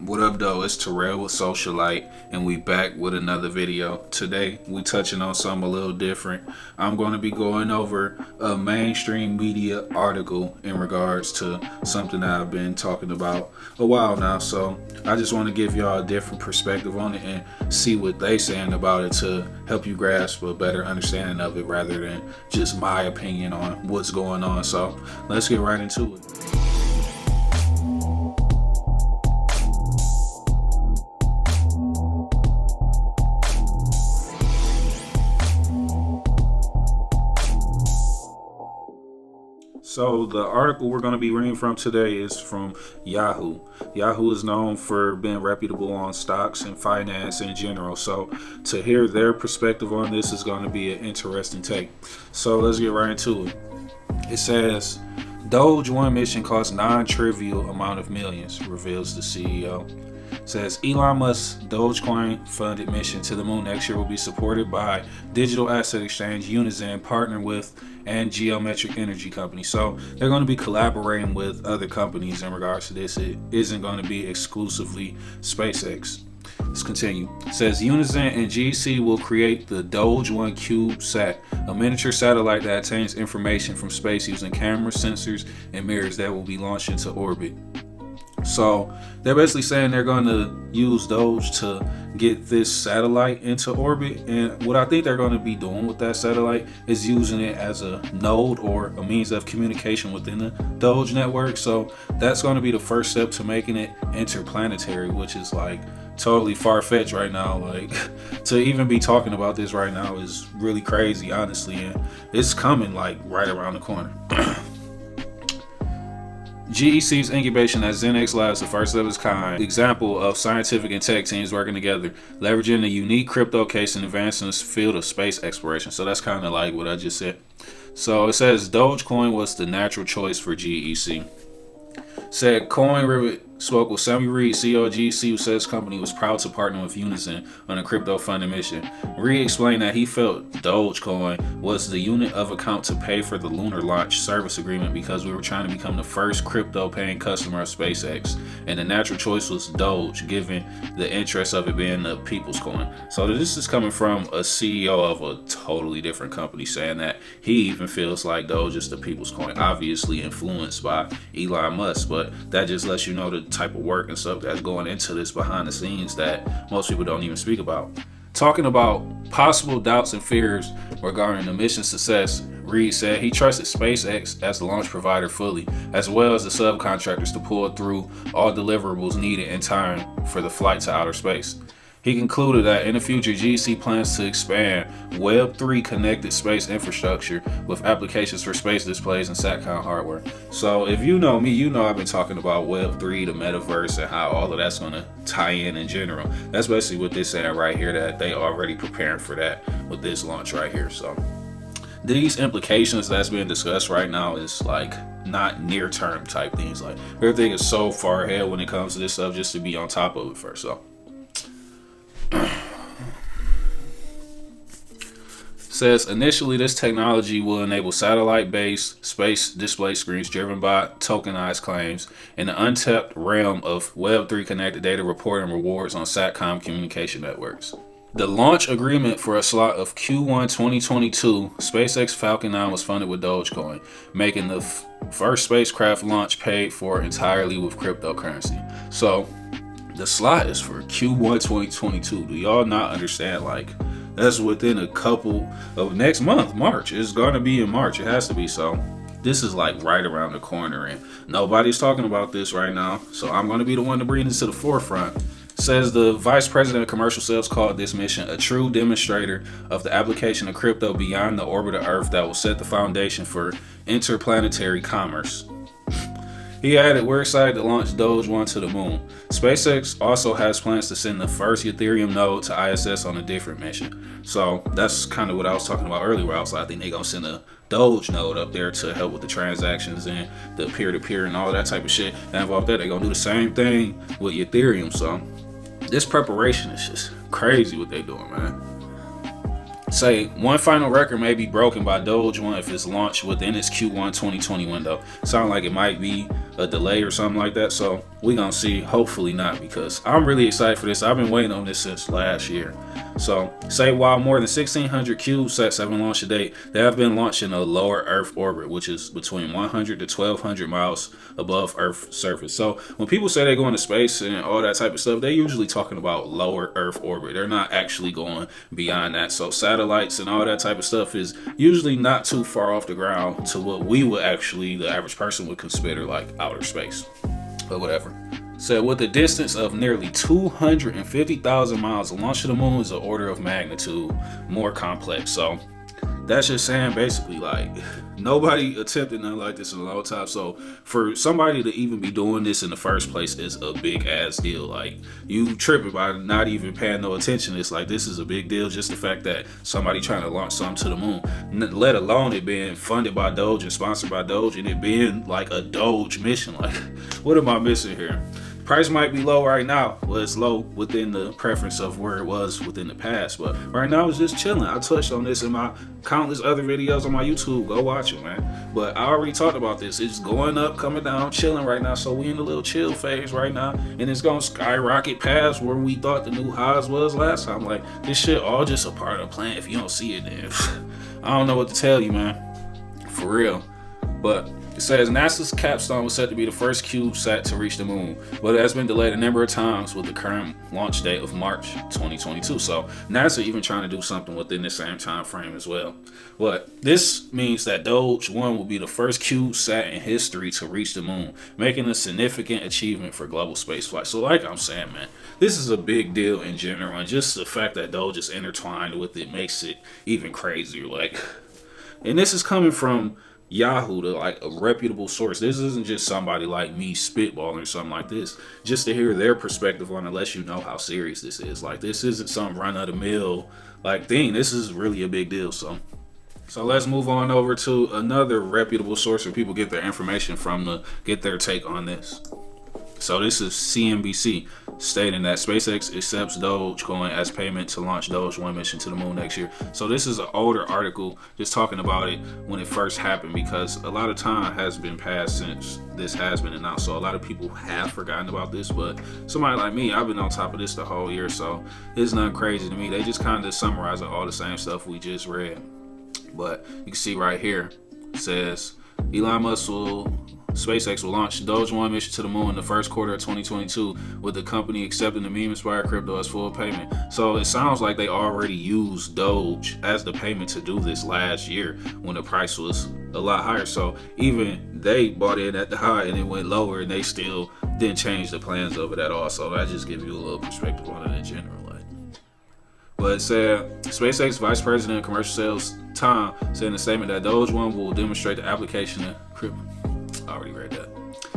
What up though, it's Terrell with Socialite and we back with another video. Today we touching on something a little different. I'm going to be going over a mainstream media article in regards to something that I've been talking about a while now. So I just want to give y'all a different perspective on it and see what they saying about it to help you grasp a better understanding of it rather than just my opinion on what's going on. So let's get right into it. So the article we're going to be reading from today is from Yahoo. Yahoo is known for being reputable on stocks and finance in general. So to hear their perspective on this is going to be an interesting take. So let's get right into it. It says, Doge One mission costs non-trivial amount of millions, reveals the CEO. Says Elon Musk's Dogecoin funded mission to the moon next year will be supported by digital asset exchange Unizen, partnering with and Geometric Energy Company. So they're going to be collaborating with other companies in regards to this. It isn't going to be exclusively SpaceX. Let's continue. It says Unizen and GC will create the Doge One CubeSat, a miniature satellite that attains information from space using cameras, sensors, and mirrors that will be launched into orbit. So they're basically saying they're going to use Doge to get this satellite into orbit. And what I think they're going to be doing with that satellite is using it as a node or a means of communication within the Doge network. So that's going to be the first step to making it interplanetary, which is like totally far-fetched right now. Like to even be talking about this right now is really crazy, honestly. And it's coming like right around the corner. GEC's incubation at ZenX Labs, the first of its kind example of scientific and tech teams working together, leveraging a unique crypto case and advancing the field of space exploration. So that's kind of like what I just said. So it says Dogecoin was the natural choice for GEC. Said CoinRivet spoke with Sammy Reed, CEO of GEC, who said his company was proud to partner with Unizen on a crypto funded mission. Reed explained that he felt Dogecoin was the unit of account to pay for the lunar launch service agreement because we were trying to become the first crypto paying customer of SpaceX, and the natural choice was Doge, given the interest of it being the people's coin. So this is coming from a CEO of a totally different company saying that he even feels like Doge is the people's coin, obviously influenced by Elon Musk, but that just lets you know the type of work and stuff that's going into this behind the scenes that most people don't even speak about. Talking about possible doubts and fears regarding the mission's success, Reed said he trusted SpaceX as the launch provider fully, as well as the subcontractors to pull through all deliverables needed in time for the flight to outer space. He concluded that in the future, GC plans to expand Web3 connected space infrastructure with applications for space displays and SATCOM hardware. So if you know me, you know I've been talking about Web3, the metaverse, and how all of that's going to tie in general. That's basically what they're saying right here, that they already preparing for that with this launch right here. So these implications that's being discussed right now is like not near term type things. Like everything is so far ahead when it comes to this stuff just to be on top of it first. So says initially this technology will enable satellite-based space display screens driven by tokenized claims in the untapped realm of Web3 connected data reporting rewards on SATCOM communication networks. The launch agreement for a slot of Q1 2022, SpaceX Falcon 9 was funded with Dogecoin, making the first spacecraft launch paid for entirely with cryptocurrency. So the slot is for Q1 2022. Do y'all not understand? Like, that's within a couple of next month, March. It's going to be in March. It has to be. So this is like right around the corner and nobody's talking about this right now. So I'm going to be the one to bring this to the forefront. Says the vice president of commercial sales called this mission a true demonstrator of the application of crypto beyond the orbit of Earth that will set the foundation for interplanetary commerce. He added, we're excited to launch Doge One to the moon. SpaceX also has plans to send the first Ethereum node to ISS on a different mission. So that's kind of what I was talking about earlier, where I was like, I think they're going to send a Doge node up there to help with the transactions and the peer-to-peer and all that type of shit. And involved that, they're going to do the same thing with Ethereum. So this preparation is just crazy what they're doing, man. Say one final record may be broken by Doge One if it's launched within its Q1 2020 window. Sound like it might be a delay or something like that. So we gonna see. Hopefully not, because I'm really excited for this. I've been waiting on this since last year. So, say while more than 1,600 CubeSats have been launched to date, they have been launched in a lower Earth orbit, which is between 100 to 1,200 miles above Earth's surface. So, when people say they go into space and all that type of stuff, they're usually talking about lower Earth orbit. They're not actually going beyond that. So, satellites and all that type of stuff is usually not too far off the ground to what we would actually, the average person would consider like outer space. But whatever. So with a distance of nearly 250,000 miles, the launch to the moon is an order of magnitude more complex. So that's just saying basically like nobody attempted nothing like this in a long time. So for somebody to even be doing this in the first place is a big ass deal. Like you tripping by not even paying no attention. It's like this is a big deal. Just the fact that somebody trying to launch something to the moon, let alone it being funded by Doge and sponsored by Doge, and it being like a Doge mission. Like what am I missing here? Price might be low right now. Well, it's low within the preference of where it was within the past. But right now it's just chilling. I touched on this in my countless other videos on my YouTube. Go watch it, man. But I already talked about this. It's going up, coming down, chilling right now. So we in a little chill phase right now. And it's going to skyrocket past where we thought the new highs was last time. Like, this shit all just a part of the plan. If you don't see it, then I don't know what to tell you, man. For real. But it says NASA's Capstone was set to be the first CubeSat to reach the moon, but it has been delayed a number of times with the current launch date of March 2022. So NASA even trying to do something within the same time frame as well. But this means that Doge 1 will be the first CubeSat in history to reach the moon, making a significant achievement for global spaceflight. So like I'm saying, man, this is a big deal in general, and just the fact that Doge is intertwined with it makes it even crazier. Like, and this is coming from Yahoo, to like a reputable source. This isn't just somebody like me spitballing or something like this. Just to hear their perspective on it lets you know how serious this is. Like, this isn't some run of the mill like thing. This is really a big deal. So let's move on over to another reputable source where people get their information from to get their take on this. So this is CNBC stating that SpaceX accepts Dogecoin as payment to launch Doge 1 mission to the moon next year. So this is an older article just talking about it when it first happened, because a lot of time has been passed since this has been announced. So a lot of people have forgotten about this, but somebody like me, I've been on top of this the whole year. So it's nothing crazy to me. They just kind of summarizing all the same stuff we just read. But you can see right here, it says SpaceX will launch Doge 1 mission to the moon in the first quarter of 2022, with the company accepting the meme-inspired crypto as full payment. So it sounds like they already used Doge as the payment to do this last year when the price was a lot higher. So even they bought in at the high and it went lower, and they still didn't change the plans of it at all. So that just gives you a little perspective on it in general. But it said SpaceX Vice President of Commercial Sales Tom said in a statement that Doge 1 will demonstrate the application of crypto. I already read that.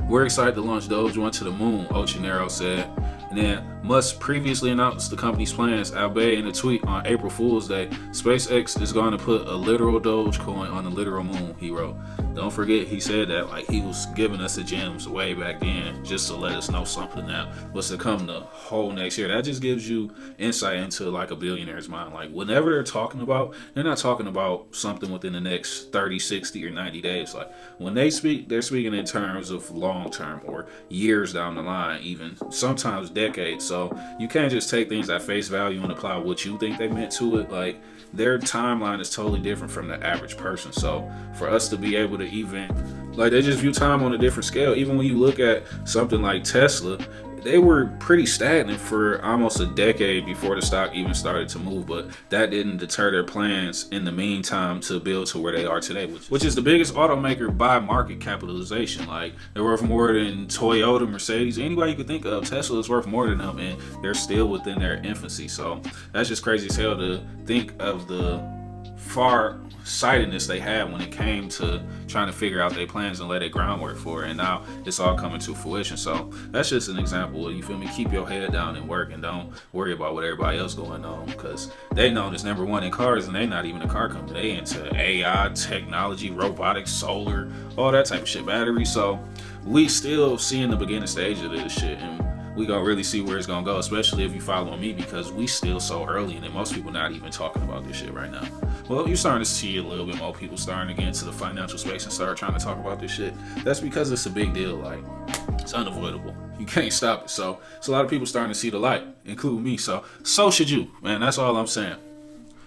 We're excited to launch Doge 1 to the moon, Ochinero said. And then Musk previously announced the company's plans, albeit in a tweet on April Fool's Day. SpaceX is going to put a literal Dogecoin on the literal moon, he wrote. Don't forget, he said that like he was giving us the gems way back then just to let us know something now was to come the whole next year. That just gives you insight into like a billionaire's mind. Like whenever they're talking about, they're not talking about something within the next 30, 60, or 90 days. Like when they speak, they're speaking in terms of long term or years down the line, even sometimes decades. So you can't just take things at face value and apply what you think they meant to it. Like their timeline is totally different from the average person. So for us to be able to even, like, they just view time on a different scale. Even when you look at something like Tesla, they were pretty stagnant for almost a decade before the stock even started to move, but that didn't deter their plans in the meantime to build to where they are today, which is the biggest automaker by market capitalization. Like, they're worth more than Toyota, Mercedes, anybody you could think of. Tesla is worth more than them, and they're still within their infancy. So that's just crazy as hell to think of the far-sightedness they had when it came to trying to figure out their plans and lay their groundwork for it, and now it's all coming to fruition. So that's just an example of, you feel me, keep your head down and work, and don't worry about what everybody else going on, because they know it's number one in cars, and they not even a car company. They into AI, technology, robotics, solar, all that type of shit, batteries. So we still seeing the beginning stage of this shit, and we gonna really see where it's gonna go, especially if you follow me, because we still so early, and then most people not even talking about this shit right now. Well, you're starting to see a little bit more people starting to get into the financial space and start trying to talk about this shit. That's because it's a big deal. Like, it's unavoidable. You can't stop it. So it's a lot of people starting to see the light, including me. So should you, man. That's all I'm saying.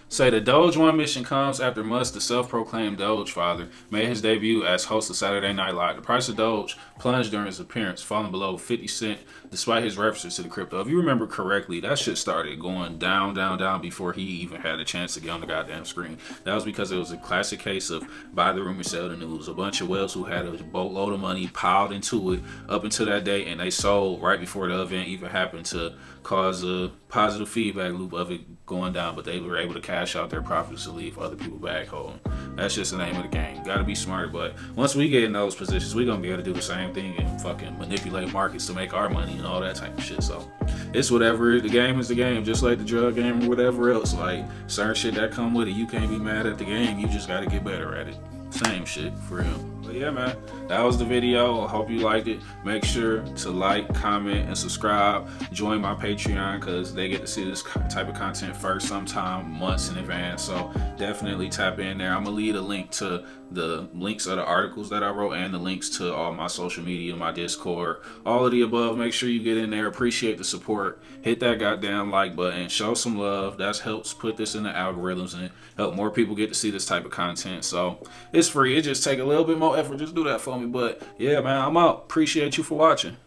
Say the Doge One mission comes after Musk, the self-proclaimed Doge father, made his debut as host of Saturday Night Live. The price of Doge plunged during his appearance, falling below 50 cents despite his references to the crypto. If you remember correctly, that shit started going down, down, down before he even had a chance to get on the goddamn screen. That was because it was a classic case of buy the rumor, sell the news. A bunch of whales who had a boatload of money piled into it up until that day, and they sold right before the event even happened to cause a positive feedback loop of it going down, but they were able to cash out their profits to leave other people back home. That's just the name of the game. Gotta be smart, but once we get in those positions, we're gonna be able to do the same thing and fucking manipulate markets to make our money and all that type of shit. So it's whatever. The game is the game, just like the drug game or whatever else. Like certain shit that come with it, you can't be mad at the game. You just gotta get better at it. Same shit for real. But yeah, man, that was the video. I hope you liked it. Make sure to like, comment, and subscribe. Join my Patreon because they get to see this type of content first, sometime months in advance. So definitely tap in there. I'm gonna leave a link to the links of the articles that I wrote and the links to all my social media, my Discord, all of the above. Make sure you get in there. Appreciate the support. Hit that goddamn like button. Show some love. That helps put this in the algorithms and help more people get to see this type of content. So it's free. It just take a little bit more effort. Just do that for me. But yeah, man, I'm out. Appreciate you for watching.